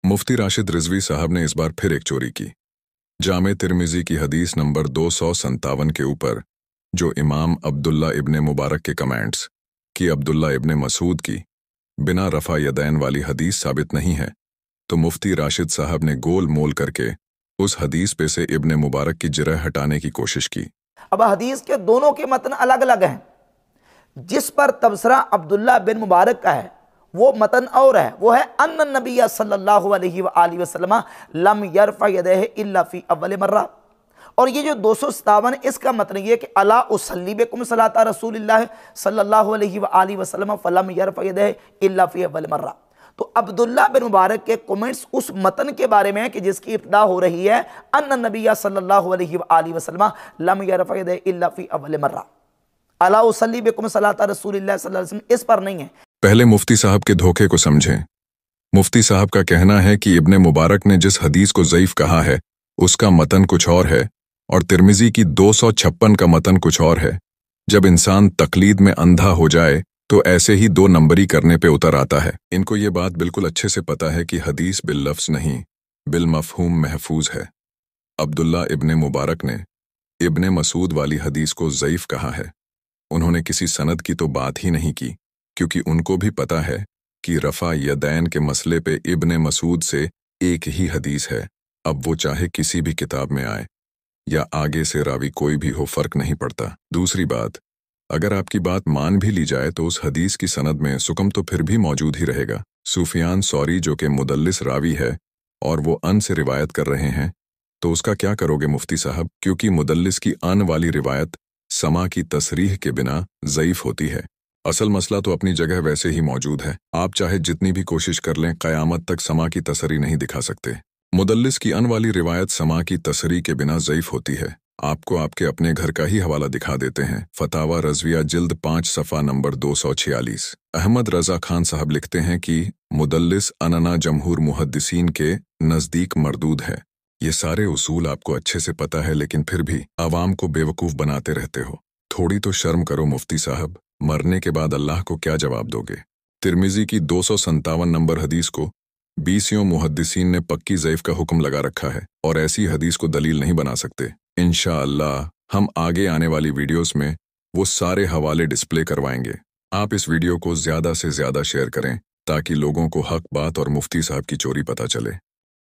मुफ्ती राशिद रिजवी साहब ने इस बार फिर एक चोरी की। जामे तिरमिजी की हदीस नंबर 257 के ऊपर जो इमाम अब्दुल्ला इब्ने मुबारक के कमेंट्स कि अब्दुल्ला इब्ने मसूद की बिना रफा यदैन वाली हदीस साबित नहीं है, तो मुफ्ती राशिद साहब ने गोल मोल करके उस हदीस पे से इब्ने मुबारक की जरह हटाने की कोशिश की। अब हदीस के दोनों के मतन अलग अलग हैं। जिस पर तबसरा अब्दुल्ला बिन मुबारक का है वो मतन और है, वो है अन्न नबी सल्लल्लाहु अलैहि वसल्लम लम यरफ़ा यदैहि इल्ला फ़ी अव्वल मर्रा। और ये जो 257 इसका मतलब ये कि अला उसल्ली बिकुम सलाता रसूलिल्लाह सल्लल्लाहु अलैहि वसल्लम फलम यरफ़ा यदैहि इल्ला फ़ी अव्वल मर्रा। तो अब्दुल्ला बिन मुबारक के कमेंट्स उस मतन के बारे में है कि जिसकी इब्तिदा हो रही है अन्न नबी सल्लल्लाहु अलैहि वसल्लम लम यरफ़ा यदैहि इल्ला फ़ी अव्वल मर्रा, अला उसल्ली बिकुम सलाता रसूलिल्लाह सल्लल्लाहु अलैहि वसल्लम इस पर नहीं है। पहले मुफ्ती साहब के धोखे को समझें। मुफ्ती साहब का कहना है कि इब्ने मुबारक ने जिस हदीस को ज़ईफ कहा है उसका मतन कुछ और है और तिरमिजी की 256 का मतन कुछ और है। जब इंसान तकलीद में अंधा हो जाए तो ऐसे ही दो नंबरी करने पे उतर आता है। इनको ये बात बिल्कुल अच्छे से पता है कि हदीस बिल लफ्ज़ नहीं बिल मफ़हूम महफूज है। अब्दुल्ला इब्ने मुबारक ने इब्ने मसूद वाली हदीस को ज़ईफ कहा है। उन्होंने किसी सनद की तो बात ही नहीं की, क्योंकि उनको भी पता है कि रफ़ा यदैन के मसले पे इब्ने मसूद से एक ही हदीस है। अब वो चाहे किसी भी किताब में आए या आगे से रावी कोई भी हो, फ़र्क नहीं पड़ता। दूसरी बात, अगर आपकी बात मान भी ली जाए तो उस हदीस की सनद में सुकम तो फिर भी मौजूद ही रहेगा। सुफियान सौरी जो कि मुदल्लिस रावी है और वो अन से रिवायत कर रहे हैं, तो उसका क्या करोगे मुफ्ती साहब? क्योंकि मुदल्लिस की अन वाली रिवायत समा की तसरीह के बिना ज़ईफ होती है। असल मसला तो अपनी जगह वैसे ही मौजूद है। आप चाहे जितनी भी कोशिश कर लें, क़यामत तक समा की तसरी नहीं दिखा सकते। मुदल्लिस की अन वाली रिवायत समा की तसरी के बिना ज़ईफ होती है। आपको आपके अपने घर का ही हवाला दिखा देते हैं। फतावा रज़विया जिल्द 5 सफ़ा नंबर 246। अहमद रज़ा खान साहब लिखते हैं कि मुदल्लिस अनना जमहूर मुहद्दिसीन के नज़दीक मरदूद है। ये सारे उसूल आपको अच्छे से पता है, लेकिन फिर भी आवाम को बेवकूफ़ बनाते रहते हो। थोड़ी तो शर्म करो मुफ्ती साहब। मरने के बाद अल्लाह को क्या जवाब दोगे? तिरमिजी की 257 नंबर हदीस को 20 मुहद्दिसीन ने पक्की ज़ईफ का हुक्म लगा रखा है और ऐसी हदीस को दलील नहीं बना सकते। इंशाअल्लाह हम आगे आने वाली वीडियोस में वो सारे हवाले डिस्प्ले करवाएंगे। आप इस वीडियो को ज़्यादा से ज़्यादा शेयर करें ताकि लोगों को हक बात और मुफ्ती साहब की चोरी पता चले।